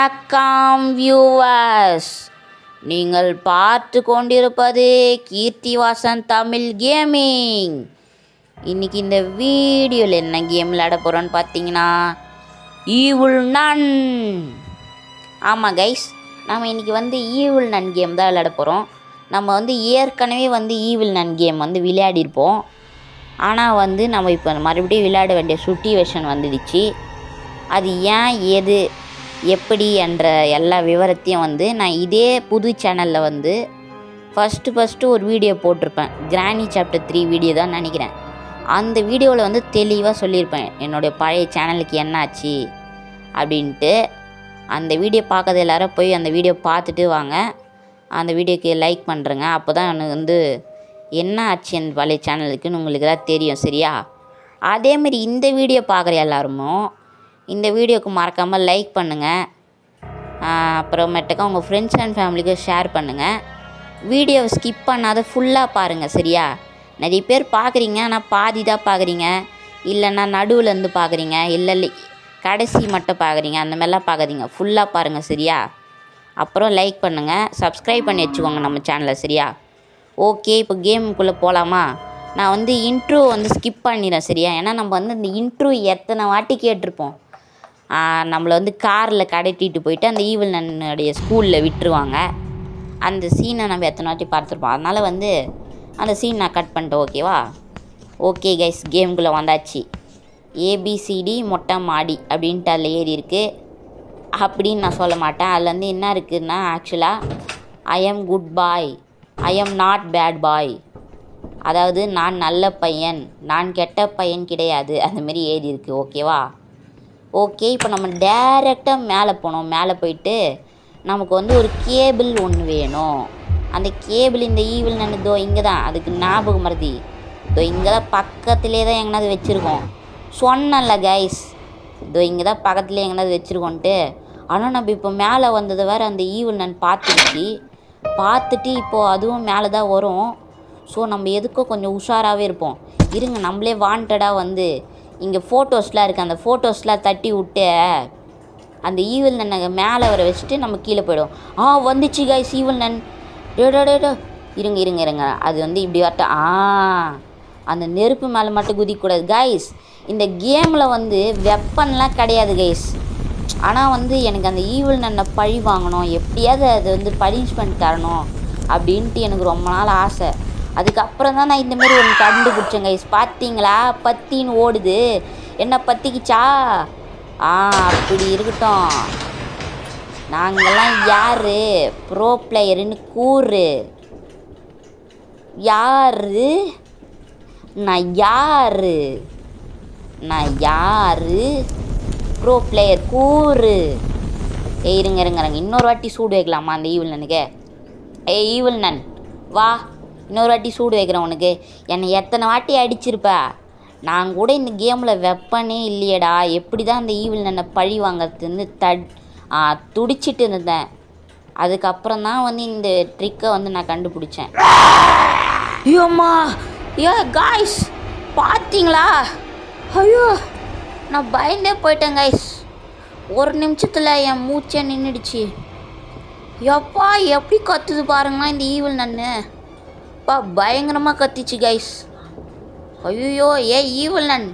வணக்கம் வியூவர்ஸ், நீங்கள் பார்த்து கொண்டிருப்பது கீர்த்திவாசன் தமிழ் கேமிங். இன்றைக்கி இந்த வீடியோவில் என்ன கேம் விளையாட போகிறோன்னு பார்த்தீங்கன்னா ஈவில் நன். ஆமாம் கைஸ், நம்ம இன்றைக்கி ஈவில் நன் கேம் தான் விளையாட போகிறோம். நம்ம ஏற்கனவே ஈவில் நன் கேம் விளையாடிருப்போம். ஆனால் நம்ம இப்போ மறுபடியும் விளையாட வேண்டிய சுட்டிவேஷன் வந்துடுச்சு. அது ஏன் ஏது எப்படி என்ற எல்லா விவரத்தையும் நான் இதே புது சேனலில் ஃபஸ்ட்டு ஒரு வீடியோ போட்டிருப்பேன். கிராணி சாப்டர் 3 வீடியோ தான் நினைக்கிறேன். அந்த வீடியோவில் தெளிவாக சொல்லியிருப்பேன் என்னுடைய பழைய சேனலுக்கு என்ன ஆச்சு அப்படின்ட்டு. அந்த வீடியோ பார்க்கறது எல்லாரும் போய் அந்த வீடியோ பார்த்துட்டு வாங்க. அந்த வீடியோக்கு லைக் பண்ணுறேங்க. அப்போ தான் எனக்கு என்ன ஆச்சு அந்த பழைய சேனலுக்குன்னு உங்களுக்கு தான் தெரியும், சரியா? அதேமாரி இந்த வீடியோ பார்க்குற எல்லாருமோ இந்த வீடியோக்கு மறக்காமல் லைக் பண்ணுங்கள். அப்புறமேட்டுக்கா உங்கள் ஃப்ரெண்ட்ஸ் அண்ட் ஃபேமிலிக்கு ஷேர் பண்ணுங்கள். வீடியோவை ஸ்கிப் பண்ணாத ஃபுல்லாக பாருங்கள், சரியா? நிறைய பேர் பார்க்குறீங்க, ஆனால் பாதி தான் பார்க்குறீங்க, இல்லைன்னா நடுவுலேருந்து பார்க்குறீங்க, இல்லை கடைசி மட்டும் பார்க்குறீங்க. அந்த மாதிரிலாம் பார்க்காதீங்க, ஃபுல்லாக பாருங்கள், சரியா? அப்புறம் லைக் பண்ணுங்கள், சப்ஸ்கிரைப் பண்ணி வச்சுக்கோங்க நம்ம சேனலை, சரியா? ஓகே, இப்போ கேமுக்குள்ளே போகலாமா? நான் இன்ட்ரோ ஸ்கிப் பண்ணிடுறேன், சரியா? ஏன்னா நம்ம இந்த இன்ட்ரோ எத்தனை வாட்டி கேட்டிருப்போம். நம்மளை காரில் கடத்திட்டு போயிட்டு அந்த ஈவில் நன்னுடைய ஸ்கூலில் விட்டுருவாங்க. அந்த சீனை நம்ம எத்தனை வாட்டி பார்த்துருப்போம். அதனால் அந்த சீன் நான் கட் பண்ணிட்டேன், ஓகேவா? ஓகே கைஸ், கேமுக்குள்ளே வந்தாச்சு. ஏபிசிடி மொட்டை மாடி அப்படின்ட்டு அதில் ஏறி இருக்குது அப்படின்னு நான் சொல்ல மாட்டேன். அதில் என்ன இருக்குதுன்னா, ஆக்சுவலாக I am good boy, I am not bad boy. அதாவது நான் நல்ல பையன், நான் கெட்ட பையன் கிடையாது, அந்தமாரி ஏறி இருக்குது, ஓகேவா? ஓகே, இப்போ நம்ம டேரெக்டாக மேலே போனோம். மேலே போயிட்டு நமக்கு ஒரு கேபிள் ஒன்று வேணும். அந்த கேபிள் இந்த ஈவில் நன்னுதோ இங்கே தான், அதுக்கு ஞாபகம் மருதி இதோ இங்கே தான் பக்கத்துலேயே தான் எங்கேனாவது வச்சுருக்கோம். சொன்னல கைஸ், இதோ இங்கே தான் பக்கத்துலேயே எங்கேனாவது வச்சுருக்கோன்ட்டு. ஆனால் நம்ம இப்போ மேலே வந்ததை வேறு அந்த ஈவில் நன் பார்த்துட்டு இப்போது அதுவும் மேலே தான் வரும். ஸோ நம்ம எதுக்கும் கொஞ்சம் உஷாராகவே இருப்போம். இருங்க, நம்மளே வாண்டடாக இங்கே ஃபோட்டோஸ்லாம் இருக்குது, அந்த ஃபோட்டோஸ்லாம் தட்டி விட்டு அந்த ஈவில் நன்னை மேலே வர வச்சுட்டு நம்ம கீழே போய்டும். வந்துச்சு கைஸ் ஈவில் நன். டேடா இருங்க அது இப்படி வரட்ட. அந்த நெருப்பு மேலே மட்டும் குதிக்கக்கூடாது கைஸ். இந்த கேமில் வெப்பன்லாம் கிடையாது கைஸ். ஆனால் எனக்கு அந்த ஈவில் நன்னை பழி வாங்கணும், எப்படியாவது அது பனிஷ்மெண்ட் தரணும் அப்படின்ட்டு எனக்கு ரொம்ப நாள் ஆசை. அதுக்கப்புறம் தான் நான் இந்தமாரி ஒன்று கண்டுபிடிச்சேன் கைஸ். பார்த்தீங்களா, பத்தின்னு ஓடுது. என்ன பற்றிக்கிச்சா? அப்படி இருக்கட்டும். நாங்கள்லாம் யார் ப்ரோ பிளேயருன்னு கூறு. நான் யார் ப்ரோ பிளேயர் கூறு. இருங்க இன்னொரு வாட்டி சூடு வைக்கலாமா அந்த ஈவில் நனுக்கு? ஈவில் நன் வா, இன்னொரு வாட்டி சூடு வைக்கிறேன் உனக்கு. என்னை எத்தனை வாட்டி அடிச்சிருப்ப. நான் கூட இந்த கேமில் வெப்பனே இல்லையடா. எப்படி தான் அந்த ஈவில் நன்னை பழி வாங்கிறதுன்னு துடிச்சிட்டு இருந்தேன். அதுக்கப்புறம் தான் இந்த ட்ரிக்கை நான் கண்டுபிடிச்சேன். ஐயோம்மா, காய்ஸ் பார்த்தீங்களா? ஐயோ, நான் பயந்தே போயிட்டேன் கைஸ். ஒரு நிமிஷத்தில் என் மூச்சை நின்றுடுச்சு. எப்பா எப்படி கத்துது பாருங்களா இந்த ஈவில் நன்னு. பயங்கரமாக கத்திச்சு கைஸ். ஐயோ, ஈவில் நன்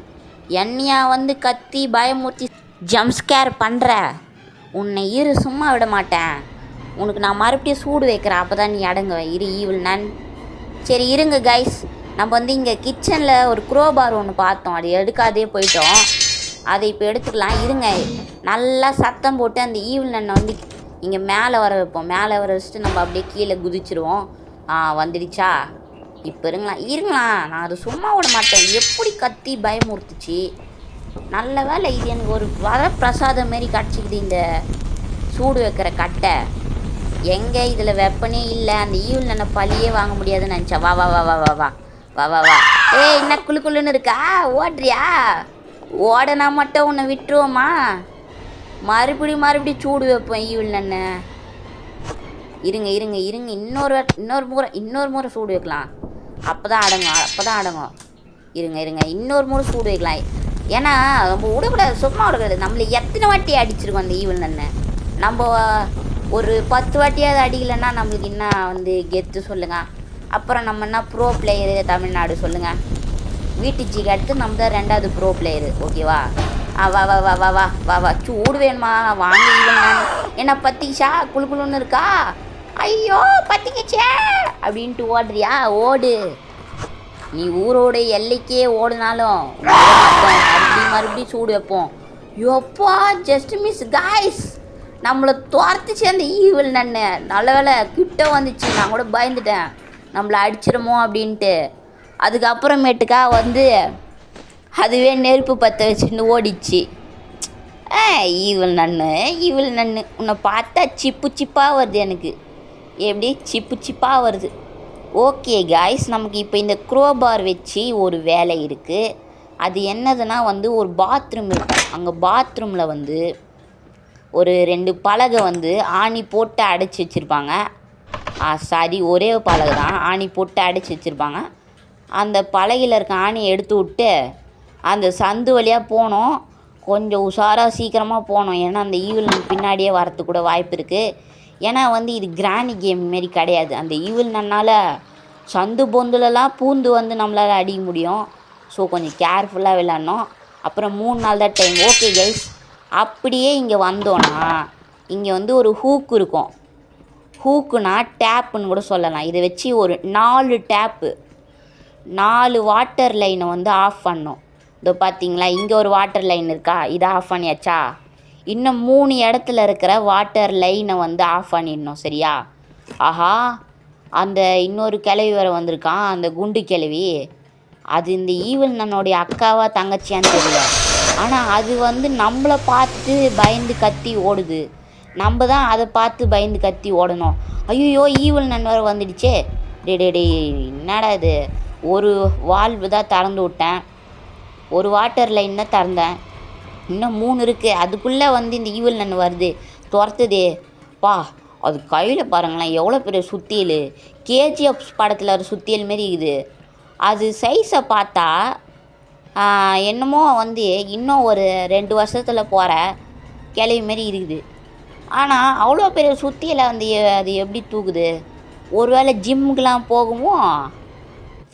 என்னையா கத்தி பயமூர்த்தி ஜம்ஸ்கேர் பண்ணுற? உன்னை சும்மா விட மாட்டேன். உனக்கு நான் மறுபடியும் சூடு வைக்கிறேன், அப்போ தான் நீ அடங்குவ. ஈவில் நன். சரி இருங்க கைஸ், நம்ம இங்கே கிச்சனில் ஒரு க்ரோபார் ஒன்று பார்த்தோம், அது எடுக்காதே போயிட்டோம். அதை இப்போ எடுத்துக்கலாம். இருங்க, நல்லா சத்தம் போட்டு அந்த ஈவில் நன்னை இங்கே மேலே வர வைப்போம். மேலே வர வச்சுட்டு நம்ம அப்படியே கீழே குதிச்சிருவோம். வந்துடுச்சா? இப்போ இருங்களா நான் அது சும்மா விட மாட்டேன். எப்படி கத்தி பயமுறுத்துச்சு. நல்ல வேலை, இது எனக்கு ஒரு வரப்பிரசாதம் மாரி கிடச்சிக்குது இந்த சூடு வைக்கிற கட்டை. எங்கே இதில் வெப்பனே இல்லை. அந்த ஈவில் நன்னை பழியே வாங்க முடியாதுன்னு நினச்சா. வா வா வா வா வா வா வா வா வா என்ன குழுன்னு இருக்கா? ஓடுறியா? ஓடனா மட்டும் உன்னை விட்டுருவோமா? மறுபடியும் சூடு வைப்போம் ஈவில் நன்னை. இருங்க இன்னொரு முறை சூடு வைக்கலாம். அப்போ தான் அடங்கும். இருங்க இன்னொரு முறை சூடு வைக்கலாம். ஏன்னா நம்ம விடக்கூடாது, சும்மா விடக்கூடாது. நம்மளை எத்தனை வாட்டி அடிச்சிருக்கோம் அந்த ஈவில் நன்னை. நம்ம ஒரு 10 வாட்டியாவது அடிக்கலைன்னா நம்மளுக்கு என்ன வந்து கெத்து சொல்லுங்கள். அப்புறம் நம்ம என்ன ப்ரோ பிளேயரு தமிழ்நாடு சொல்லுங்கள். வீட்டுச்சிக்கு அடுத்து நம்ம தான் 2வது ப்ரோ பிளேயரு. ஓகேவா? வா வா வா வா வா வா வா சூடு வேணுமா வாங்க. என்ன பத்திச்சா குழுக்குழுன்னு இருக்கா? ஐயோ பத்திக்கச்சே அப்படின்ட்டு ஓடுறியா? ஓடு. நீ ஊரோட எல்லைக்கே ஓடுனாலும் மறுபடியும் சூடு வைப்போம். எப்பா ஜஸ்ட் மிஸ் காய்ஸ், நம்மளை துரத்துச்சு அந்த ஈவில் நன்னு. நல்ல வேலை கிட்ட வந்துச்சு, நான் கூட பயந்துட்டேன் நம்மளை அடிச்சிடுமோ அப்படின்ட்டு. அதுக்கப்புறமேட்டுக்கா வந்து அதுவே நெருப்பு பற்ற வச்சுன்னு ஓடிச்சு. ஈவில் நன்னு உன்னை பார்த்தா சிப்பு சிப்பாக வருது எனக்கு. எப்படி சிப்பு சிப்பாக வருது. ஓகே காய்ஸ், நமக்கு இப்போ இந்த க்ரோபார் வச்சு ஒரு வேலை இருக்குது. அது என்னதுன்னா வந்து ஒரு பாத்ரூம் இருக்கும். அங்கே பாத்ரூமில் வந்து ஒரு 2 பலகை வந்து ஆணி போட்டு அடைச்சி வச்சுருப்பாங்க. சாரி, ஒரே பலகை தான் ஆணி போட்டு அடைச்சி வச்சுருப்பாங்க. அந்த பலகையில் இருக்க ஆணியை எடுத்து விட்டு அந்த சந்து வழியாக போனோம். கொஞ்சம் உஷாராக சீக்கிரமாக போனோம், ஏன்னா அந்த ஈவில் பின்னாடியே வரத்துக்கு கூட வாய்ப்பு இருக்குது. ஏன்னா வந்து இது கிராணி கேம் மாரி கிடையாது. அந்த ஈவில் நன்னால் சந்து பொந்துலலாம் பூந்து வந்து நம்மளால் அடிக்க முடியும். ஸோ கொஞ்சம் கேர்ஃபுல்லாக விளாட்ணும். அப்புறம் 3 நாள் தான் டைம். ஓகே கைஸ், அப்படியே இங்கே வந்தோன்னா இங்கே வந்து ஒரு ஹூக் இருக்கும். ஹூக்குனா டேப்புன்னு கூட சொல்லலாம். இதை வச்சு ஒரு 4 டேப்பு 4 வாட்டர் லைனை வந்து ஆஃப் பண்ணோம். இதோ பார்த்தீங்களா, இங்கே ஒரு வாட்டர் லைன் இருக்கா, இதை ஆஃப் பண்ணியாச்சா? இன்னும் 3 இடத்துல இருக்கிற வாட்டர் லைனை வந்து ஆஃப் பண்ணிடணும். சரியா? ஆஹா, அந்த இன்னொரு கிளவி வேறு வந்திருக்கான், அந்த குண்டு கிளவி. அது இந்த ஈவில் நன்னோடைய அக்காவா தங்கச்சியான்னு தெரியல. ஆனால் அது வந்து நம்மளை பார்த்து பயந்து கத்தி ஓடுது. நம்ம தான் அதை பார்த்து பயந்து கத்தி ஓடணும். ஐயோ ஈவில் நன் வேறு வந்துடுச்சே. டே என்னடா இது, ஒரு வால்வு தான் திறந்து விட்டேன், ஒரு வாட்டர் லைன் தான் திறந்தேன், இன்னும் 3 இருக்குது. அதுக்குள்ளே வந்து இந்த ஈவில் நன் வருது, துரத்துதே. அது கையில் பாருங்களேன் எவ்வளோ பெரிய சுத்தியல். கேஜிஎஃப் படத்தில் ஒரு சுத்தியல் மாரி இருக்குது. அது சைஸை பார்த்தா என்னமோ வந்து இன்னும் ஒரு 2 வருஷத்தில் போகிற கிளவி மாரி இருக்குது. ஆனால் அவ்வளோ பெரிய சுத்தியலை வந்து அது எப்படி தூக்குது? ஒருவேளை ஜிம்முக்கெலாம்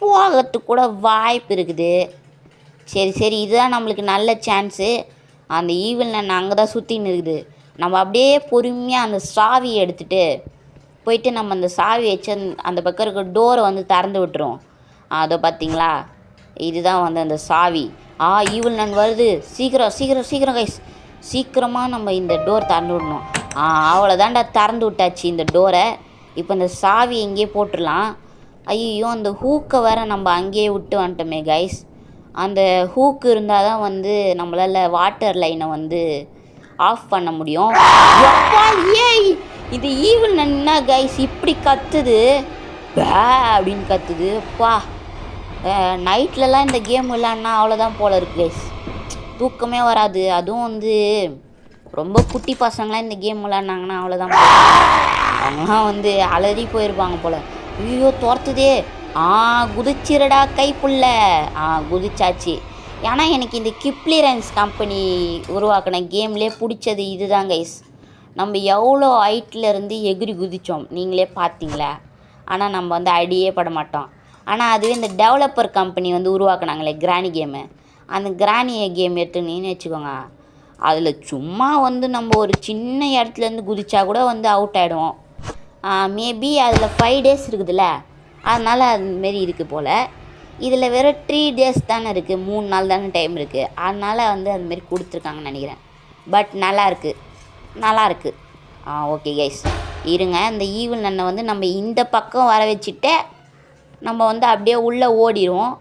போகிறதுக்கு கூட வாய்ப்பு இருக்குது. சரி, இதுதான் நம்மளுக்கு நல்ல சான்ஸு. அந்த ஈவில் நன் அங்கே தான் சுற்றின்னு இருக்குது. நம்ம அப்படியே பொறுமையாக அந்த சாவியை எடுத்துகிட்டு போயிட்டு நம்ம அந்த சாவி வச்சு அந்த பக்கம் இருக்க டோரை வந்து திறந்து விட்டுரும். அதோ பார்த்தீங்களா, இதுதான் வந்து அந்த சாவி. ஈவில் நன் வருது. சீக்கிரம் கைஸ், சீக்கிரமாக நம்ம இந்த டோர் திறந்து விடணும். அவ்வளோதான்டா, திறந்து விட்டாச்சு இந்த டோரை. இப்போ இந்த சாவி எங்கேயே போட்டுடலாம். ஐயோ, அந்த ஹூக்கை வேறு நம்ம அங்கேயே விட்டு வந்துட்டோமே கைஸ். அந்த ஹூக்கு இருந்தால் தான் வந்து நம்மளால் வாட்டர் லைனை வந்து ஆஃப் பண்ண முடியும். ஏய், இது ஈவில் நன்னா கைஸ் இப்படி கத்துது, அப்படின்னு கத்துது. நைட்லலாம் இந்த கேம் விளாட்னா அவ்வளோதான் போல் இருக்குது கைஸ், தூக்கமே வராது. அதுவும் வந்து ரொம்ப குட்டி பசங்களாம் இந்த கேம் விளாட்னாங்கன்னா அவ்வளோதான், அவங்களாம் வந்து அலறி போயிருப்பாங்க போல். ஐயோ துரத்துதே. குதிச்சிரடா கைப்புள்ள. குதிச்சாச்சு. ஏன்னா எனக்கு இந்த கிப்ளிரன்ஸ் கம்பெனி உருவாக்கின கேம்லேயே பிடிச்சது இதுதான் கைஸ். நம்ம எவ்வளோ ஹைட்லேருந்து எகிரி குதித்தோம் நீங்களே பார்த்தீங்களா. ஆனால் நம்ம வந்து அடியே பட மாட்டோம். ஆனால் அதுவே இந்த டெவலப்பர் கம்பெனி வந்து உருவாக்குனாங்களே கிராணி கேமு, அந்த கிராணி கேம் எடுத்துன்னு வச்சுக்கோங்க, அதில் சும்மா வந்து நம்ம ஒரு சின்ன இடத்துலேருந்து குதிச்சா கூட வந்து அவுட் ஆகிடுவோம். மேபி அதில் 5 days இருக்குதுல்ல, அதனால் அதுமாரி இருக்குது போல். இதில் வெறும் 3 days தானே இருக்குது, 3 நாள் தானே டைம் இருக்குது. அதனால் வந்து அதுமாரி கொடுத்துருக்காங்கன்னு நினைக்கிறேன். பட் நல்லாயிருக்கு. ஓகே கைஸ், இருங்க. இந்த ஈவில் நன்னை வந்து நம்ம இந்த பக்கம் வர வச்சுட்டு நம்ம வந்து அப்படியே உள்ளே ஓடிடுவோம்.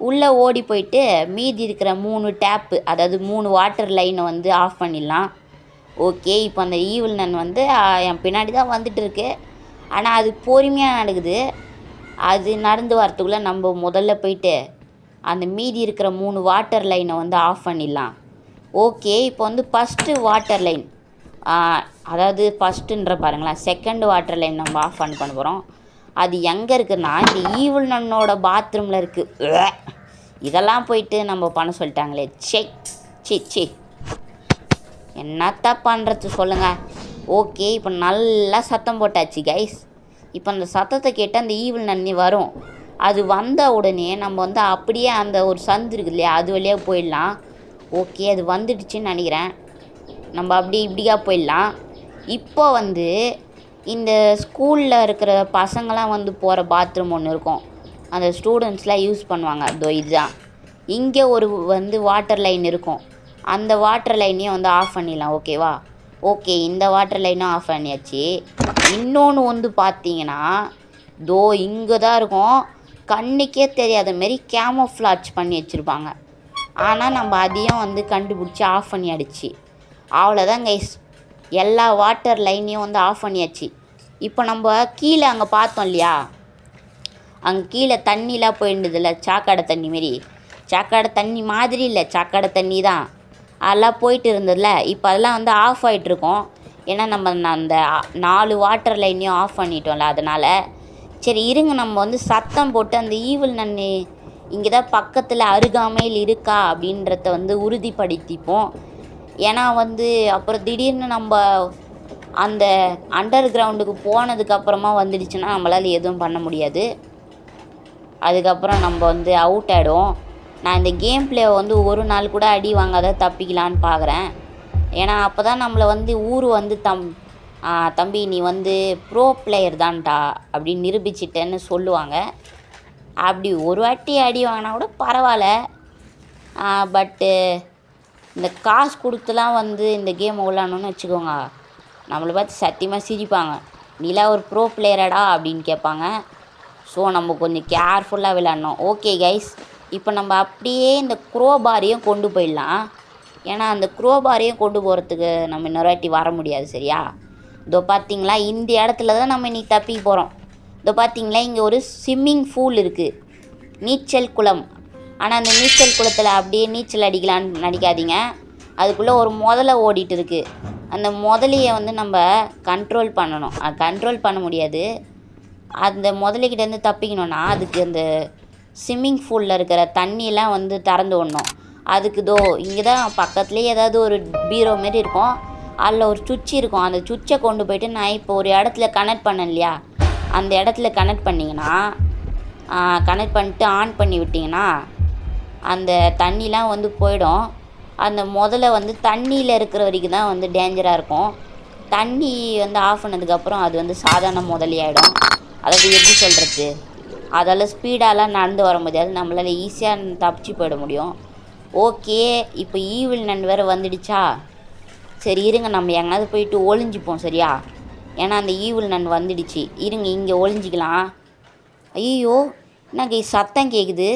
உள்ளே ஓடி போயிட்டு மீதி இருக்கிற 3 டேப்பு, அதாவது 3 வாட்டர் லைனை வந்து ஆஃப் பண்ணிடலாம். ஓகே, இப்போ அந்த ஈவில் நன் வந்து என் பின்னாடி தான் வந்துட்டு இருக்கு. ஆனால் அது பொறுமையாக நடக்குது. அது நடந்து வரத்துக்குள்ளே நம்ம முதல்ல போயிட்டு அந்த மீதி இருக்கிற 3 வாட்டர் லைனை வந்து ஆஃப் பண்ணிடலாம். ஓகே, இப்போ வந்து ஃபஸ்ட்டு வாட்டர் லைன், அதாவது ஃபஸ்ட்டுன்ற பாருங்களேன், செகண்ட் வாட்டர் லைன் நம்ம ஆஃப் பண்ண போகிறோம். அது எங்கே இருக்குன்னா இந்த ஈவில் நன்னோட பாத்ரூமில் இருக்குது. இதெல்லாம் போயிட்டு நம்ம பண்ண சொல்லிட்டாங்களே. சி என்னத்தான் பண்ணுறது சொல்லுங்கள். ஓகே, இப்போ நல்லா சத்தம் போட்டாச்சு கைஸ். இப்போ அந்த சத்தத்தை கேட்டு அந்த ஈவில் நன்னி வரும். அது வந்த உடனே நம்ம வந்து அப்படியே அந்த ஒரு சந்து இருக்குது இல்லையா, அது வழியாக போயிடலாம். ஓகே, அது வந்துடுச்சுன்னு நினைக்கிறேன். நம்ம அப்படி இப்படியா போயிடலாம். இப்போ வந்து இந்த ஸ்கூலில் இருக்கிற பசங்களாம் வந்து போகிற பாத்ரூம் ஒன்று இருக்கும், அந்த ஸ்டூடெண்ட்ஸ்லாம் யூஸ் பண்ணுவாங்க. அதோ இதுதான். இங்கே ஒரு வந்து வாட்டர் லைன் இருக்கும். அந்த வாட்டர் லைனையும் வந்து ஆஃப் பண்ணிடலாம். ஓகேவா? ஓகே, இந்த வாட்டர் லைனும் ஆஃப் பண்ணியாச்சு. இன்னொன்று வந்து பார்த்தீங்கன்னா தோ இங்கே தான் இருக்கும். கண்ணுக்கே தெரியாத மாரி கேமோஃப்ளாஜ் பண்ணி வச்சுருப்பாங்க. ஆனால் நம்ம அதையும் வந்து கண்டுபிடிச்சி ஆஃப் பண்ணியாடுச்சு. அவ்வளோதான் கைஸ், எல்லா வாட்டர் லைனையும் வந்து ஆஃப் பண்ணியாச்சு. இப்போ நம்ம கீழே அங்கே பார்த்தோம் இல்லையா, அங்கே கீழே தண்ணிலாம் போயிடுதுல்ல, சாக்கடை தண்ணி மாரி. சாக்கடை தண்ணி மாதிரி இல்லை, சாக்கடை தண்ணி தான். அதெல்லாம் போயிட்டு இருந்ததில்ல, இப்போ அதெல்லாம் வந்து ஆஃப் ஆகிட்ருக்கோம். ஏன்னா நம்ம அந்த 4 வாட்டர் லைனையும் ஆஃப் பண்ணிட்டோம்ல, அதனால். சரி இருங்க, நம்ம வந்து சத்தம் போட்டு அந்த ஈவில் நன்னு இங்கே தான் பக்கத்தில் அருகாமையில் இருக்கா அப்படின்றத வந்து உறுதிப்படுத்திப்போம். ஏன்னா வந்து அப்புறம் திடீர்னு நம்ம அந்த அண்டர் கிரவுண்டுக்கு போனதுக்கப்புறமா வந்துடுச்சுன்னா நம்மளால் எதுவும் பண்ண முடியாது. அதுக்கப்புறம் நம்ம வந்து அவுட் ஆகிடும். நான் இந்த கேம் பிளேவை வந்து ஒரு நாள் கூட அடி வாங்காத தப்பிக்கலான்னு பார்க்குறேன். ஏன்னா அப்போ தான் நம்மளை வந்து ஊர் வந்து தம்பி நீ வந்து ப்ரோ பிளேயர் தான்டா அப்படின்னு நிரூபிச்சிட்டேன்னு சொல்லுவாங்க. அப்படி ஒரு வாட்டி அடி வாங்கினா கூட பரவாயில்ல. பட்டு இந்த காசு கொடுத்துலாம் வந்து இந்த கேம் விளாடணுன்னு வச்சுக்கோங்க, நம்மளை பார்த்து சத்தியமாக சிரிப்பாங்க. நீலாம் ஒரு ப்ரோ பிளேயரடா அப்படின்னு கேட்பாங்க. ஸோ நம்ம கொஞ்சம் கேர்ஃபுல்லாக விளாட்ணும். ஓகே கைஸ், இப்போ நம்ம அப்படியே இந்த க்ரோபாரையும் கொண்டு போயிடலாம். ஏன்னா அந்த க்ரோபாரையும் கொண்டு போகிறதுக்கு நம்ம இன்னொரு வாட்டி வர முடியாது. சரியா? இதோ பார்த்தீங்களா, இந்த இடத்துல தான் நம்ம இன்றைக்கி தப்பி போகிறோம். இதோ பார்த்தீங்களா, இங்கே ஒரு ஸ்விம்மிங் பூல் இருக்குது, நீச்சல் குளம். ஆனால் அந்த நீச்சல் குளத்தில் அப்படியே நீச்சல் அடிக்கலான்னு நினைக்காதீங்க. அதுக்குள்ளே ஒரு முதலை ஓடிட்டு இருக்குது. அந்த முதலையை வந்து நம்ம கண்ட்ரோல் பண்ணணும். கண்ட்ரோல் பண்ண முடியாது. அந்த முதலைக்கிட்டேருந்து தப்பிக்கணுன்னா அதுக்கு அந்த ஸ்விம்மிங் பூலில் இருக்கிற தண்ணியெலாம் வந்து திறந்து விடணும். அதுக்கு தோ இங்கே தான் பக்கத்துலேயே ஏதாவது ஒரு பீரோ மாரி இருக்கும், அதில் ஒரு சுவிட்ச் இருக்கும். அந்த சுவிட்சை கொண்டு போய்ட்டு நான் இப்போ ஒரு இடத்துல கனெக்ட் பண்ணேன் இல்லையா, அந்த இடத்துல கனெக்ட் பண்ணிங்கன்னா, கனெக்ட் பண்ணிட்டு ஆன் பண்ணி விட்டிங்கன்னா அந்த தண்ணிலாம் வந்து போயிடும். அந்த முதல்ல வந்து தண்ணியில் இருக்கிற வரைக்கும் தான் வந்து டேஞ்சராக இருக்கும். தண்ணி வந்து ஆஃப் பண்ணதுக்கப்புறம் அது வந்து சாதாரண முதலியாயிடும். அதாவது எப்படி சொல்கிறது, அதால் ஸ்பீடாலாம் நடந்து வர முடியாது, நம்மளால் ஈஸியாக தப்பிச்சு போயிட முடியும். ஓகே, இப்போ ஈவில் நன் வேறு வந்துடுச்சா. சரி இருங்க, நம்ம எங்கேனாவது போயிட்டு ஒளிஞ்சிப்போம். சரியா? ஏன்னா அந்த ஈவில் நன் வந்துடுச்சு. இருங்க, இங்கே ஒளிஞ்சிக்கலாம். ஐயோ, என்ன கைஸ் சத்தம் கேட்குது?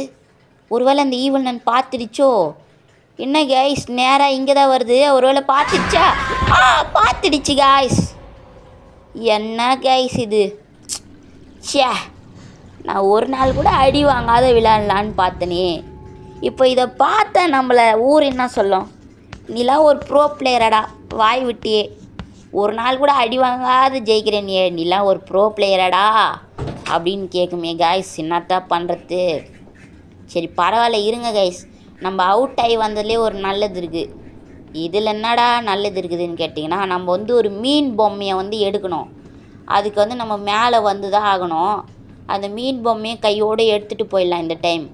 ஒருவேளை அந்த ஈவில் நன் பார்த்துடுச்சோ? என்ன கைஸ் நேராக இங்கே தான் வருது, ஒருவேளை பார்த்துடுச்சா? பார்த்துடுச்சு கைஸ். என்ன கைஸ் இது? ச்சே, நான் ஒரு நாள் கூட அடி வாங்காத விளையாடலான்னு பார்த்தனே. இப்போ இதை பார்த்தா நம்மளை ஊர் என்ன சொல்லும், நீலாம் ஒரு ப்ரோ பிளேயரடா, வாய் விட்டியே, ஒரு நாள் கூட அடி வாங்காத ஜெயிக்கிறேன் நீ, நீலாம் ஒரு ப்ரோ பிளேயரடா அப்படின்னு கேட்குமே கைஸ். என்னத்தான் பண்ணுறது? சரி பரவாயில்ல, இருங்க கைஸ், நம்ம அவுட் ஆகி வந்ததுலேயே ஒரு நல்லது இருக்குது. இதில் என்னடா நல்லது இருக்குதுன்னு கேட்டிங்கன்னா, நம்ம வந்து ஒரு மீன் பொம்மையை வந்து எடுக்கணும். அதுக்கு வந்து நம்ம மேலே வந்து தான் ஆகணும். அந்த மீன் பொம்மையை கையோடு எடுத்துகிட்டு போயிடலாம் இந்த டைம்.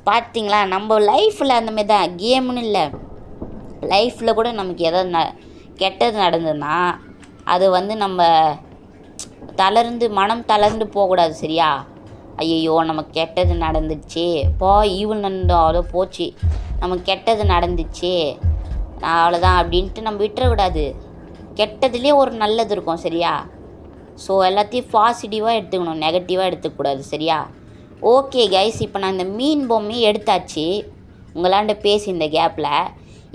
பார்த்திங்களா, நம்ம லைஃப்பில் அந்த மாதிரி தான், கேம்னு இல்லை, லைஃப்பில் கூட நமக்கு எதாவது கெட்டது நடந்ததுன்னா அது வந்து நம்ம மனம் தளர்ந்து போகக்கூடாது. சரியா? ஐயோ நமக்கு கெட்டது நடந்துச்சு, ஈவில் நண்டோ அதோ போச்சு, நமக்கு கெட்டது நடந்துச்சு அவ்வளோதான் அப்படின்ட்டு நம்ம விட்டுறக்கூடாது. கெட்டதுலேயே ஒரு நல்லது இருக்கும். சரியா? ஸோ எல்லாத்தையும் பாசிட்டிவாக எடுத்துக்கணும், நெகட்டிவாக எடுத்துக்கூடாது. சரியா? ஓகே கைஸ், இப்போ நான் இந்த மீன் பொம்மையை எடுத்தாச்சு உங்களாண்ட பேசி இந்த கேப்பில்.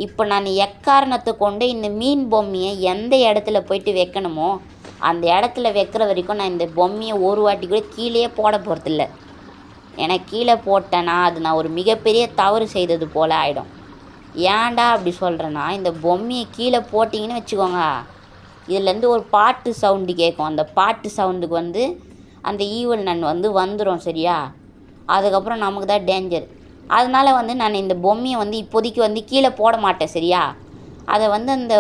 இப்போ நான் எக்காரணத்தை கொண்டு இந்த மீன் பொம்மையை எந்த இடத்துல போயிட்டு வைக்கணுமோ அந்த இடத்துல வைக்கிற வரைக்கும் நான் இந்த பொம்மையை ஒரு வாட்டி கூட கீழே போட போகிறதில்ல. ஏன்னா கீழே போட்டேன்னா அது நான் ஒரு மிகப்பெரிய தவறு செய்தது போல் ஆகிடும். ஏன்டா அப்படி சொல்கிறேன்னா, இந்த பொம்மையை கீழே போட்டிங்கன்னு வச்சுக்கோங்க, இதுலேருந்து ஒரு பாட்டு சவுண்டு கேட்கும். அந்த பாட்டு சவுண்டுக்கு வந்து அந்த ஈவில் நன் வந்து வந்துடும். சரியா? அதுக்கப்புறம் நமக்கு தான் டேஞ்சர். அதனால் வந்து நான் இந்த பொம்மையை வந்து இப்போதைக்கு வந்து கீழே போட மாட்டேன். சரியா? அதை வந்து அந்த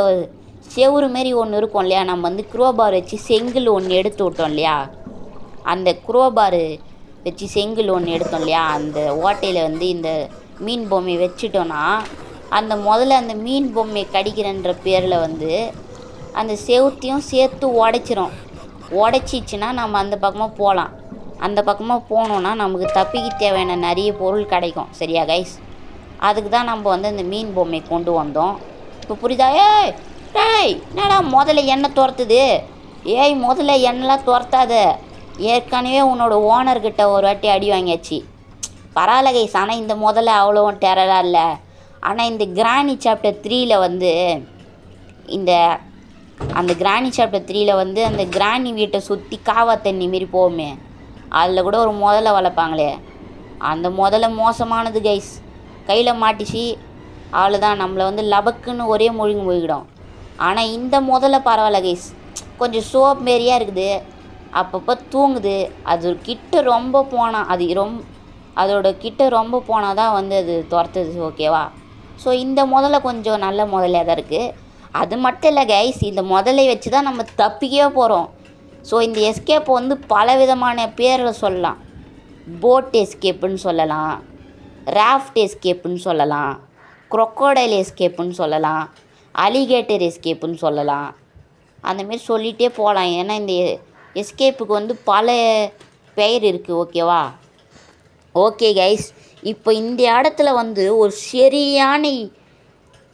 செவுறு மாரி ஒன்று இருக்கும் இல்லையா, நம்ம வந்து குரோபார் வச்சு செங்கல் ஒன்று எடுத்து விட்டோம் இல்லையா, அந்த குரோபார் வச்சு செங்கல் ஒன்று எடுத்தோம் இல்லையா, அந்த ஓட்டையில் வந்து இந்த மீன் பொம்மையை வச்சுட்டோன்னா அந்த முதல்ல அந்த மீன் பொம்மையை கடிக்கிறன்ற பேரில் வந்து அந்த செவுத்தையும் சேர்த்து உடைச்சிரும். உடச்சிச்சின்னா நம்ம அந்த பக்கமாக போகலாம். அந்த பக்கமாக போனோன்னா நமக்கு தப்பிக்கு தேவையான நிறைய பொருள் கிடைக்கும். சரியா கைஸ்? அதுக்கு தான் நம்ம வந்து அந்த மீன் பொம்மையை கொண்டு வந்தோம். இப்போ புரியுதா? ஏய் என்னடா முதல்ல எண்ணெய் துரத்துது? ஏய் முதல்ல எண்ணெய்லாம் துரத்தாத. ஏற்கனவே உன்னோட ஓனர்கிட்ட ஒரு வாட்டி அடி வாங்கியாச்சு. பரவாயில்ல கைஸ், ஆனால் இந்த முதல்ல அவ்வளோ டெரராக இல்லை. ஆனால் இந்த கிராணி சாப்டர் 3ல் வந்து அந்த கிராணி சாப்டர் 3ல் வந்து அந்த கிராணி வீட்டை சுற்றி காவா தண்ணி மாரி போகுமே, அதில் கூட ஒரு முதல்ல வளர்ப்பாங்களே, அந்த முதல்ல மோசமானது கைஸ். கையில் மாட்டிச்சு அவ்வளோதான், நம்மளை வந்து லபக்குன்னு ஒரே முழுங்கி போய்கிடும். ஆனால் இந்த முதல்ல பரவாயில்ல கைஸ், கொஞ்சம் சோப் மாரியாக இருக்குது, அப்பப்போ தூங்குது. அது கிட்ட ரொம்ப போனால் அதோட கிட்ட ரொம்ப போனால் தான் வந்து அது துரத்துது. ஓகேவா? ஸோ இந்த முதல்ல கொஞ்சம் நல்ல முதல்ல தான் இருக்குது. அது மட்டும் இல்லை கைஸ், இந்த முதலை வச்சு தான் நம்ம தப்பிக்கவே போகிறோம். ஸோ இந்த எஸ்கேப்பை வந்து பலவிதமான பேரில் சொல்லலாம். போட் எஸ்கேப்புன்னு சொல்லலாம், ராஃப்ட் எஸ்கேப்புன்னு சொல்லலாம், க்ரொக்கோடைல் எஸ்கேப்புன்னு சொல்லலாம், அலிகேட்டர் எஸ்கேப்புன்னு சொல்லலாம். அந்தமாரி சொல்லிகிட்டே போகலாம். ஏன்னா இந்த எஸ்கேப்புக்கு வந்து பல பெயர் இருக்குது. ஓகேவா? ஓகே கைஸ், இப்போ இந்த இடத்துல வந்து ஒரு சரியான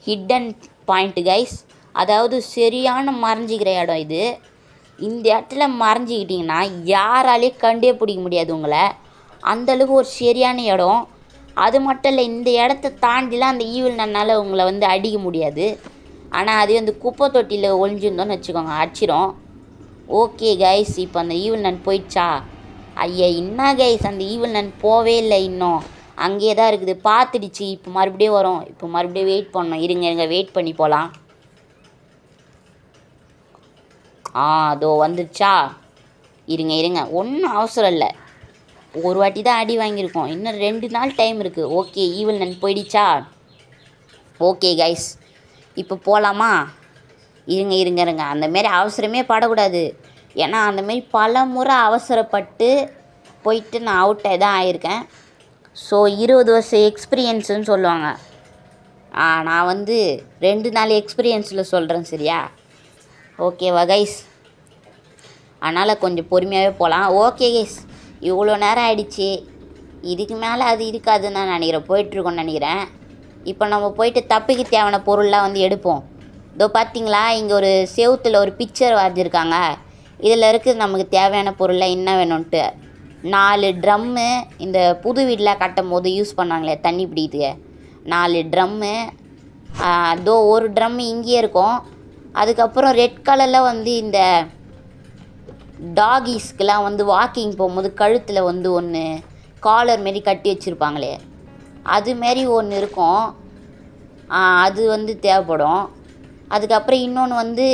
ஹிடன் பாயிண்ட்டு கைஸ். அதாவது சரியான மறைஞ்சிக்கிற இடம் இது. இந்த இடத்துல மறைஞ்சிக்கிட்டிங்கன்னா யாராலையும் கண்டே பிடிக்க முடியாது உங்களை. அந்தளவுக்கு ஒரு சரியான இடம். அது மட்டும் இல்லை, இந்த இடத்த தாண்டிலாம் அந்த ஈவில் நன்னால் உங்களை வந்து அடிக்க முடியாது. ஆனால் அது வந்து குப்பை தொட்டியில் ஒழிஞ்சிருந்தோன்னு வச்சுக்கோங்க, அடிச்சிடும். ஓகே கைஸ், இப்போ அந்த ஈவில் நன் போயிடுச்சா? ஐயா என்ன கைஸ், அந்த ஈவில் நன் போவே இல்லை, இன்னும் அங்கேயே தான் இருக்குது. பார்த்துடுச்சு. இப்போ மறுபடியும் வரும். இப்போ மறுபடியும் வெயிட் பண்ணணும். இருங்க வெயிட் பண்ணி போகலாம். அதோ வந்துடுச்சா? இருங்க ஒன்றும் அவசரம் இல்லை. ஒரு வாட்டி தான் அடி வாங்கியிருக்கோம், இன்னும் 2 நாள் டைம் இருக்குது. ஓகே, ஈவில் நன் போயிடுச்சா? ஓகே கைஸ், இப்போ போகலாமா? இருங்க அந்தமாரி அவசரமே படக்கூடாது. ஏன்னா அந்தமாரி பல முறை அவசரப்பட்டு போயிட்டு நான் அவுட்டாக தான் ஆகியிருக்கேன். ஸோ 20 வருஷம் எக்ஸ்பீரியன்ஸுன்னு சொல்லுவாங்க. நான் வந்து 2 நாள் எக்ஸ்பீரியன்ஸில் சொல்கிறேன். சரியா? ஓகேவா கைஸ்? அதனால் கொஞ்சம் பொறுமையாகவே போகலாம். ஓகே கைஸ், இவ்வளோ நேரம் ஆகிடுச்சி. இதுக்கு மேலே அது இருக்காதுன்னு நான் நினைக்கிறேன், போயிட்டுருக்கோன்னு நினைக்கிறேன். இப்போ நம்ம போயிட்டு தப்பிக்கு தேவையான பொருள்லாம் வந்து எடுப்போம். இதோ பார்த்தீங்களா, இங்கே ஒரு செவுத்தில் ஒரு பிக்சர் வரைஞ்சிருக்காங்க. இதில் இருக்குது நமக்கு தேவையான பொருள்லாம் என்ன வேணும்ன்ட்டு. 4 ட்ரம்மு, இந்த புது வீடெலாம் கட்டும் போது யூஸ் பண்ணாங்களே தண்ணி பிடிக்குது, 4 ட்ரம்மு. அதோ ஒரு ட்ரம்மு இங்கேயே இருக்கும். அதுக்கப்புறம் ரெட் கலரில் வந்து இந்த டாகிஸ்க்கெலாம் வந்து வாக்கிங் போகும்போது கழுத்தில் வந்து ஒன்று காலர் மாரி கட்டி வச்சுருப்பாங்களே, அதுமாரி ஒன்று இருக்கும். அது வந்து தேவைப்படும். அதுக்கப்புறம் இன்னொன்று வந்து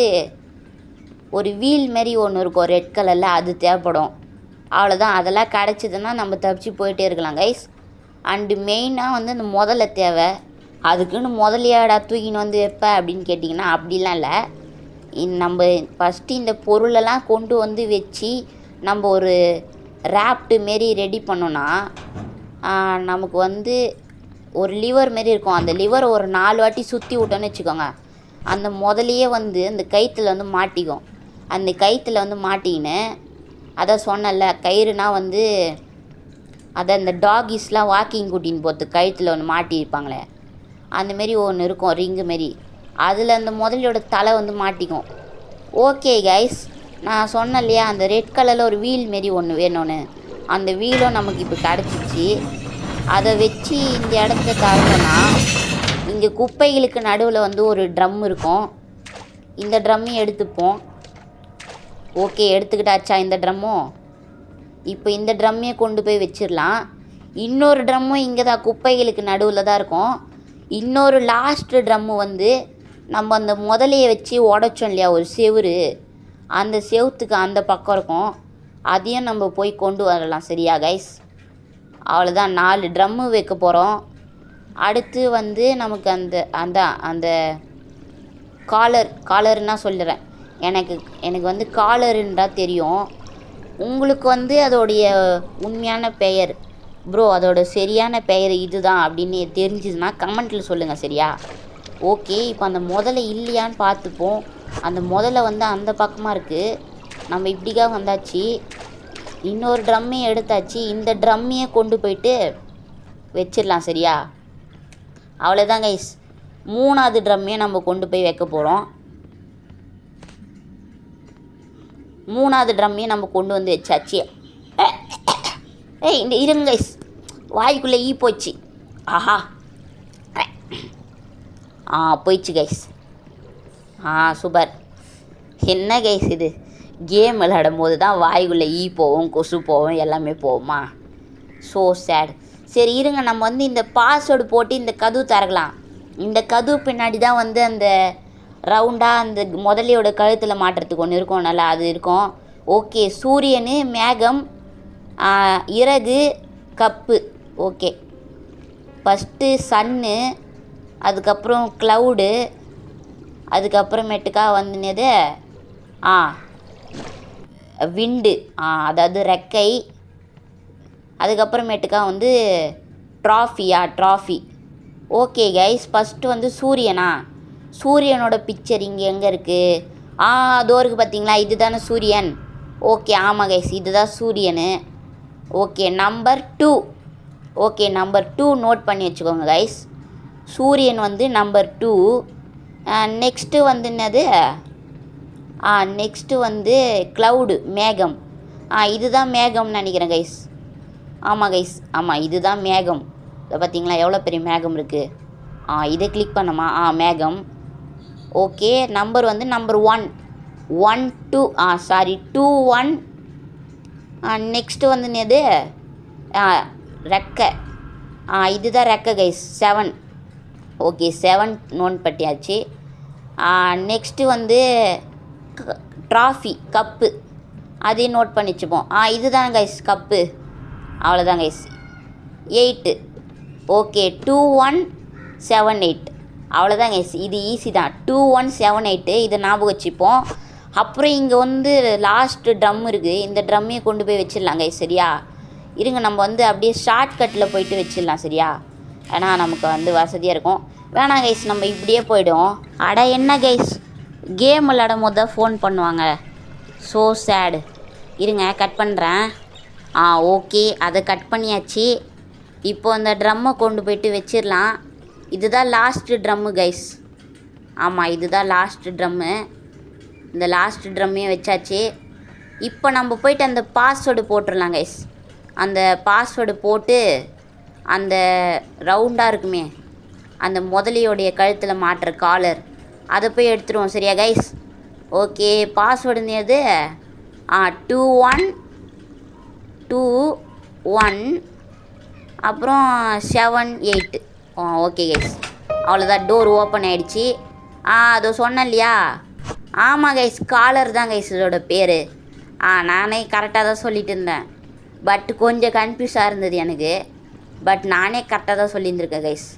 ஒரு வீல் மாரி ஒன்று இருக்கும் ரெட் கலரில், அது தேவைப்படும். அவ்வளோதான். அதெல்லாம் கிடச்சிதுன்னா நம்ம தப்பிச்சு போயிட்டே இருக்கலாம் கைஸ். அண்டு மெயினாக வந்து அந்த முதல்ல தேவை. அதுக்குன்னு முதலையாடா தூக்கின்னு வந்து வைப்பேன் அப்படின்னு கேட்டிங்கன்னா அப்படிலாம் இல்லை. நம்ம ஃபஸ்ட்டு இந்த பொருளெல்லாம் கொண்டு வந்து வச்சு நம்ம ஒரு ராப்ட்டு மாரி ரெடி பண்ணோன்னா நமக்கு வந்து ஒரு லிவர் மாரி இருக்கும். அந்த லிவரை ஒரு 4 வாட்டி சுற்றி விட்டோன்னு வச்சுக்கோங்க, அந்த முதலையே வந்து அந்த கயிற்றுல வந்து மாட்டிக்கும். அந்த கயிற்றுல வந்து மாட்டிக்கின்னு, அதான் சொன்னல கயிறுனா வந்து அதை அந்த டாகிஸ்லாம் வாக்கிங் கூட்டின்னு போகிறதுக்கு கயிற்றுல ஒன்று மாட்டியிருப்பாங்களே, அந்தமாரி ஒன்று இருக்கும் ரிங்கு மாரி, அதில் அந்த முதலையோட தலை வந்து மாட்டிக்கும். ஓகே கைஸ், நான் சொன்னேன் இல்லையா அந்த ரெட் கலரில் ஒரு வீல் மாரி ஒன்று வேணும்னு, அந்த வீலும் நமக்கு இப்போ கிடச்சிச்சு. அதை வச்சு இந்த இடத்த தாழ்ந்தோன்னா இங்கே குப்பைகளுக்கு நடுவில் வந்து ஒரு ட்ரம் இருக்கும். இந்த ட்ரம்மையும் எடுத்துப்போம். ஓகே, எடுத்துக்கிட்டாச்சா இந்த ட்ரம்மும்? இப்போ இந்த ட்ரம்மையே கொண்டு போய் வச்சிடலாம். இன்னொரு ட்ரம்மும் இங்கே தான் குப்பைகளுக்கு நடுவில் தான் இருக்கும். இன்னொரு லாஸ்ட்டு ட்ரம்மு வந்து நம்ம அந்த முதலையை வச்சு உடச்சோம் இல்லையா ஒரு செவுறு, அந்த செவுத்துக்கு அந்த பக்கம் இருக்கும். அதையும் நம்ம போய் கொண்டு வரலாம். சரியா கைஸ்? அவ்வளோதான், 4 ட்ரம்மு வைக்க போகிறோம். அடுத்து வந்து நமக்கு அந்த காலர்னா சொல்லுறேன். எனக்கு எனக்கு வந்து காலருன்றா தெரியும். உங்களுக்கு வந்து அதோடைய உண்மையான பெயர் ப்ரோ, அதோட சரியான பெயர் இதுதான் அப்படின்னு தெரிஞ்சுதுன்னா கமெண்ட்டில் சொல்லுங்கள் சரியா? ஓகே, இப்போ அந்த முதல்ல இல்லையான்னு பார்த்துப்போம். அந்த முதல்ல வந்து அந்த பக்கமாக இருக்குது. நம்ம இப்படிக்கா வந்தாச்சு. இன்னொரு ட்ரம்மையும் எடுத்தாச்சு. இந்த ட்ரம்மையே கொண்டு போயிட்டு வச்சிடலாம் சரியா? அவ்வளோதான் கைஸ். 3வது ட்ரம்மையும் நம்ம கொண்டு போய் வைக்க போகிறோம். 3வது ட்ரம்மையும் நம்ம கொண்டு வந்து வச்சாச்சு. இந்த இருங்க கைஸ், வாய்க்குள்ளே போச்சு. ஆஹா, போயிடுச்சு கைஸ். சூப்பர். என்ன கைஸ் இது, கேம் விளையாடும் போது தான் வாய்க்குள்ளே போவோம், கொசு போவோம், எல்லாமே போவோமா? So sad. சரி இருங்க, நம்ம வந்து இந்த பாஸ்வேர்டு போட்டு இந்த கதவு திறக்கலாம். இந்த கதவு பின்னாடி தான் வந்து அந்த ரவுண்டாக அந்த முதலையோட கழுத்தில் மாட்டுறதுக்கு ஒன்று இருக்கும், நல்லா அது இருக்கும். ஓகே, சூரியனு, மேகம், இறகு, கப்பு. ஓகே, ஃபஸ்ட்டு சன்னு, அதுக்கப்புறம் க்ளவுடு, அதுக்கப்புறமேட்டுக்கா வந்துனது விண்டு, அதாவது ரெக்கை. அதுக்கப்புறமேட்டுக்கா வந்து ட்ராஃபி. ஓகே கைஸ், ஃபஸ்ட்டு வந்து சூரியனோட பிக்சர் இங்கே எங்கே இருக்குது? அதோ இருக்குது பார்த்தீங்களா, இது தானே சூரியன். ஓகே, ஆமாம் கைஸ், இதுதான் சூரியனு. Okay, number 2. Okay, number 2 note பண்ணி வச்சுக்கோங்க கைஸ். சூரியன் வந்து நம்பர் 2. நெக்ஸ்ட்டு வந்து என்னது? நெக்ஸ்ட்டு வந்து க்ளவுடு, மேகம். இதுதான் மேகம்னு நினைக்கிறேன் கைஸ். ஆமாம் கைஸ், ஆமாம், இதுதான் மேகம். இதை பார்த்தீங்களா எவ்வளோ பெரிய மேகம் இருக்குது. இதை கிளிக் பண்ணமா? மேகம். ஓகே, நம்பர் வந்து நம்பர் 1 2 2 1. நெக்ஸ்ட்டு வந்து என்னது? ரெக்கை. இதுதான் ரெக்கை கைஸ், 7. ஓகே, 7 நோட் பண்ணியாச்சு. நெக்ஸ்ட்டு வந்து ட்ராஃபி, கப்பு. அதையும் நோட் பண்ணி வச்சுப்போம். இதுதான் கைஸ் கப்பு. அவ்வளோதான் கைஸ். 8. ஓகே, 2 1 7 8. அவ்வளோதான் கைஸ், இது ஈஸி தான். 2 1 7 8 இதை ஞாபகம் வச்சுப்போம். அப்புறம் இங்கே வந்து லாஸ்ட்டு ட்ரம் இருக்குது. இந்த ட்ரம்மையை கொண்டு போய் வச்சிடலாம் கைஸ் சரியா? இருங்க, நம்ம வந்து அப்படியே ஷார்ட்கட்டில் போயிட்டு வச்சிடலாம் சரியா? ஏன்னா நமக்கு வந்து வசதியாக இருக்கும். வேணாம் கைஸ், நம்ம இப்படியே போய்டும். என்ன கைஸ், கேம் விளையாடும் போது தான் ஃபோன் பண்ணுவாங்க. ஸோ சேடு. இருங்க, கட் பண்ணுறேன். ஓகே, அதை கட் பண்ணியாச்சு. இப்போ அந்த ட்ரம்மை கொண்டு போயிட்டு வச்சிடலாம். இதுதான் லாஸ்ட்டு ட்ரம்மு கைஸ். ஆமாம், இதுதான் லாஸ்ட்டு ட்ரம்மு. இந்த லாஸ்ட்டு ட்ரம்மையும் வச்சாச்சு. இப்போ நம்ம போயிட்டு அந்த பாஸ்வேர்டு போட்டுடலாம் கைஸ். அந்த பாஸ்வேர்டு போட்டு அந்த ரவுண்டாக இருக்குமே, அந்த முதலையோடைய கழுத்தில் மாட்டுற காலர், அதை போய் எடுத்துருவோம் சரியா கைஸ்? ஓகே, பாஸ்வேர்டுங்கிறது 2 1 2 1 அப்புறம் 7 8. ஓகே கைஸ், அவ்வளோதான். டோர் ஓப்பன் ஆகிடுச்சி. அதோ சொன்னேன் இல்லையா? ஆமாம் கைஸ், காலர் தான் கைஸ் இதோட பேர். நானே கரெக்டாக தான் சொல்லிட்டு இருந்தேன். பட் கொஞ்சம் கன்ஃபியூஸாக இருந்தது எனக்கு. பட் நானே கரெக்டாக தான் சொல்லியிருந்திருக்கேன் கைஸ்.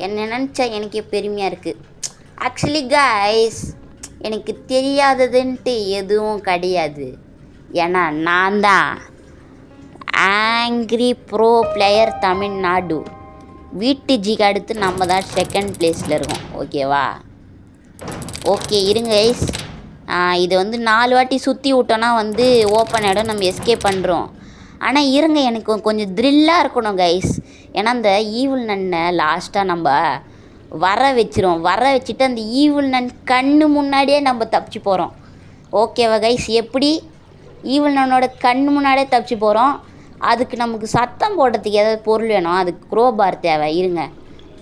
என்ன நினச்சா எனக்கே பெருமையாக இருக்குது. ஆக்சுவலி கைஸ், எனக்கு தெரியாததுன்ட்டு எதுவும் கிடையாது. ஏன்னா நான் தான் ஆங்க்ரி ப்ரோ பிளேயர் தமிழ்நாடு. வீட்டு ஜிக்கு அடுத்து நம்ம தான் செகண்ட் பிளேஸில் இருக்கோம். ஓகேவா? ஓகே இருங்க கைஸ், இது வந்து 4 வாட்டி சுற்றி விட்டோன்னா வந்து ஓப்பன் ஆகிடும், நம்ம எஸ்கேப் பண்ணுறோம். ஆனால் இருங்க, எனக்கு கொஞ்சம் த்ரில்லாக இருக்கணும் கைஸ். ஏன்னா அந்த ஈவில் நன்னை லாஸ்ட்டாக நம்ம வர வச்சுட்டு அந்த ஈவில் நன் கண்ணு முன்னாடியே நம்ம தப்பிச்சு போகிறோம். ஓகேவா கைஸ்? எப்படி ஈவில் நன்னோட கண்ணு முன்னாடியே தப்பிச்சு போகிறோம். அதுக்கு நமக்கு சத்தம் போடுறதுக்கு ஏதாவது பொருள் வேணும். அதுக்கு க்ரோபார் தேவை. இருங்க,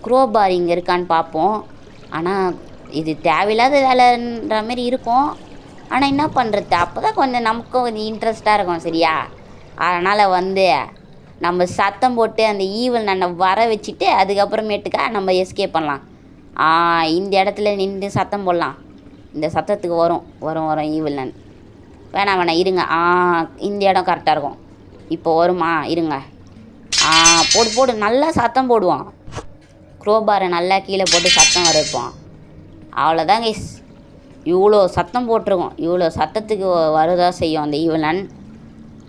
க்ரோபார் இங்கே இருக்கான்னு பார்ப்போம். ஆனால் இது தேவையில்லாத வேலைன்ற மாதிரி இருக்கும். ஆனால் என்ன பண்ணுறது, அப்போ தான் கொஞ்சம் நமக்கும் கொஞ்சம் இன்ட்ரெஸ்ட்டாக இருக்கும் சரியா? அதனால் வந்து நம்ம சத்தம் போட்டு அந்த ஈவில் நன்னை வர வச்சுட்டு அதுக்கப்புறமேட்டுக்கா நம்ம எஸ்கேப் பண்ணலாம். இந்த இடத்துல நின்று சத்தம் போடலாம். இந்த சத்தத்துக்கு வரும் ஈவில் நன். வேணாம் இருங்க. இந்த இடம் கரெக்டாக இருக்கும். இப்போ வருமா? இருங்க. போடு நல்லா சத்தம் போடுவான். க்ரோபாரை நல்லா கீழே போட்டு சத்தம் வர வைப்போம். அவ்வளோதான் கைஸ், இவ்வளோ சத்தம் போட்டிருக்கோம். இவ்வளோ சத்தத்துக்கு வருதா செய்யும் அந்த ஈவலன்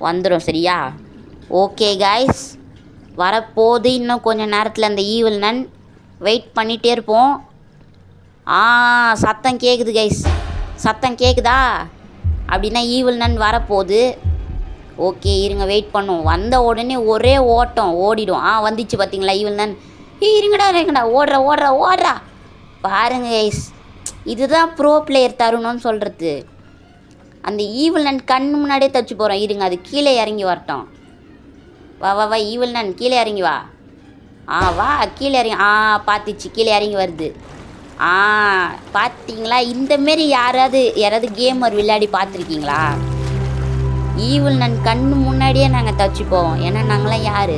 வந்துடும். சரியா? ஓகே கைஸ், வரப்போது இன்னும் கொஞ்சம் நேரத்தில் அந்த ஈவலன் வெயிட் பண்ணிகிட்டே இருப்போம். சத்தம் கேட்குது கைஸ், சத்தம் கேட்குதா? அப்படின்னா ஈவலன் வரப்போகுது. ஓகே இருங்க, வெயிட் பண்ணுவோம். வந்த உடனே ஒரே ஓட்டம் ஓடிடும். வந்துச்சு பார்த்தீங்களா ஈவலன்? இருங்கடா ஓடுறா பாருங்க கைஸ், இதுதான் ப்ரோ பிளேயர் தருணும்னு சொல்கிறது. அந்த ஈவலன் கண்ணு முன்னாடியே தச்சு போகிறோம். இருங்க, அது கீழே இறங்கி வரட்டும். வா ஈவலன் கீழே இறங்கி வா. வா கீழே இறங்கி. பார்த்துச்சு, கீழே இறங்கி வருது. பார்த்தீங்களா? இந்தமாரி யாராவது கேமர் விளையாடி பார்த்துருக்கீங்களா? ஈவலன் கண்ணு முன்னாடியே நாங்கள் தச்சு போவோம். ஏன்னா நாங்களாம் யார்?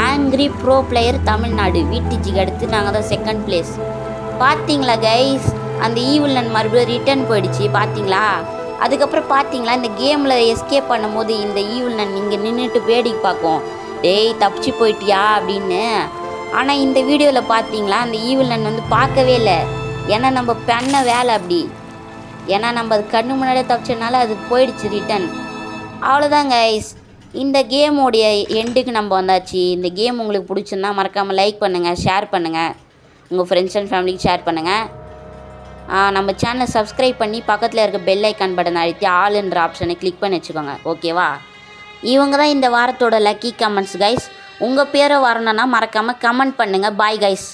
Angry bro player Tamil Nadu. வீட்டுச்சிக்கு அடுத்து நாங்கள் தான் செகண்ட் பிளேஸ். பார்த்தீங்களா கைஸ்? அந்த ஈவலன் மறுபடியும் ரிட்டர்ன் போயிடுச்சு. பார்த்தீங்களா? அதுக்கப்புறம் பார்த்தீங்களா இந்த கேமில் எஸ்கேப் பண்ணும்போது இந்த ஈவலன் இங்கே நின்றுட்டு வேடிக்கை பார்க்கும், டேய் தப்பிச்சு போயிட்டியா அப்படின்னு. ஆனால் இந்த வீடியோவில் பார்த்தீங்களா அந்த ஈவலன் வந்து பார்க்கவே இல்லை. ஏன்னா நம்ம பண்ண வேலை அப்படி. ஏன்னா நம்ம அது கண்ணு முன்னாடியே தப்பிச்சதுனால அது போயிடுச்சு ரிட்டன். அவ்வளோதான் கைஸ், இந்த கேமோடைய எண்டுக்கு நம்ம வந்தாச்சு. இந்த கேம் உங்களுக்கு பிடிச்சிருந்தா மறக்காமல் லைக் பண்ணுங்கள், ஷேர் பண்ணுங்கள், உங்கள் ஃப்ரெண்ட்ஸ் அண்ட் ஃபேமிலிக்கு ஷேர் பண்ணுங்கள். நம்ம சேனலை சப்ஸ்கிரைப் பண்ணி பக்கத்தில் இருக்க பெல் ஐக்கான் பட்டன் அழுத்தி ஆல்ன்ற ஆப்ஷனை கிளிக் பண்ணி வச்சுக்கோங்க. ஓகேவா? இவங்க தான் இந்த வாரத்தோட லக்கி கமெண்ட்ஸ் கைஸ். உங்கள் பேரை வரணுன்னா மறக்காமல் கமெண்ட் பண்ணுங்கள். Bye guys.